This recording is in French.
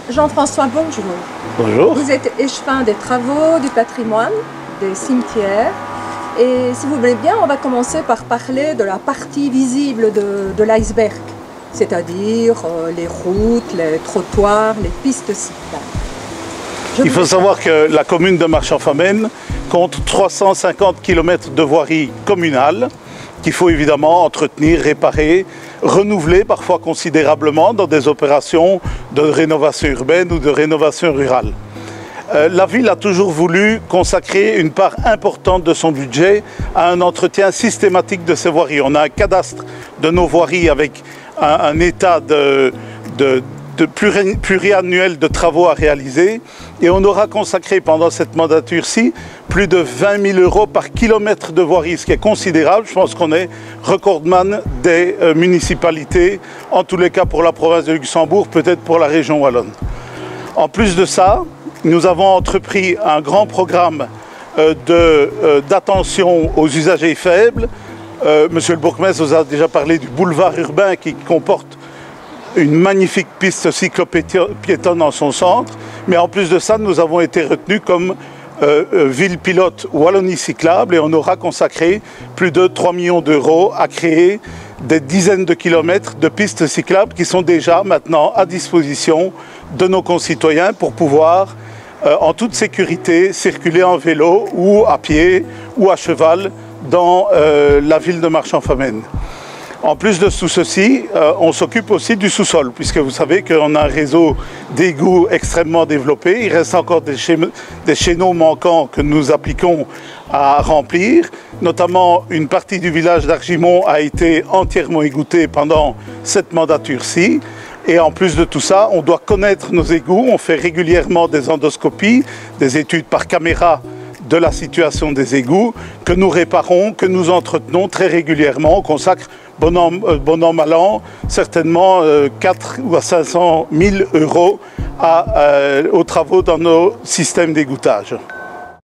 Jean-François, bonjour. Bonjour. Vous êtes échevin des travaux, du patrimoine, des cimetières. Et si vous voulez bien, on va commencer par parler de la partie visible de l'iceberg, c'est-à-dire les routes, les trottoirs, les pistes cyclables. Il faut savoir que la commune de Marchand-Famenne compte 350 km de voirie communale qu'il faut évidemment entretenir, réparer, renouveler parfois considérablement dans des opérations de rénovation urbaine ou de rénovation rurale. La ville a toujours voulu consacrer une part importante de son budget à un entretien systématique de ses voiries. On a un cadastre de nos voiries avec un état pluriannuel de travaux à réaliser et on aura consacré pendant cette mandature-ci plus de 20 000 € par kilomètre de voirie, ce qui est considérable. Je pense qu'on est recordman des municipalités, en tous les cas pour la province de Luxembourg, peut-être pour la région wallonne. En plus de ça, nous avons entrepris un grand programme d'attention aux usagers faibles. Monsieur le bourgmestre vous a déjà parlé du boulevard urbain qui comporte une magnifique piste cyclo-piétonne en son centre. Mais en plus de ça, nous avons été retenus comme ville pilote Wallonie cyclable et on aura consacré plus de 3 millions d'euros à créer des dizaines de kilomètres de pistes cyclables qui sont déjà maintenant à disposition de nos concitoyens pour pouvoir en toute sécurité circuler en vélo ou à pied ou à cheval dans la ville de Marchand-Famenne. En plus de tout ceci, on s'occupe aussi du sous-sol, puisque vous savez qu'on a un réseau d'égouts extrêmement développé. Il reste encore des chéneaux manquants que nous appliquons à remplir. Notamment, une partie du village d'Argimont a été entièrement égoutée pendant cette mandature-ci. Et en plus de tout ça, on doit connaître nos égouts. On fait régulièrement des endoscopies, des études par caméra de la situation des égouts, que nous réparons, que nous entretenons très régulièrement. On consacre bon an, mal an, certainement 4 ou 500 000 € aux travaux dans nos systèmes d'égouttage.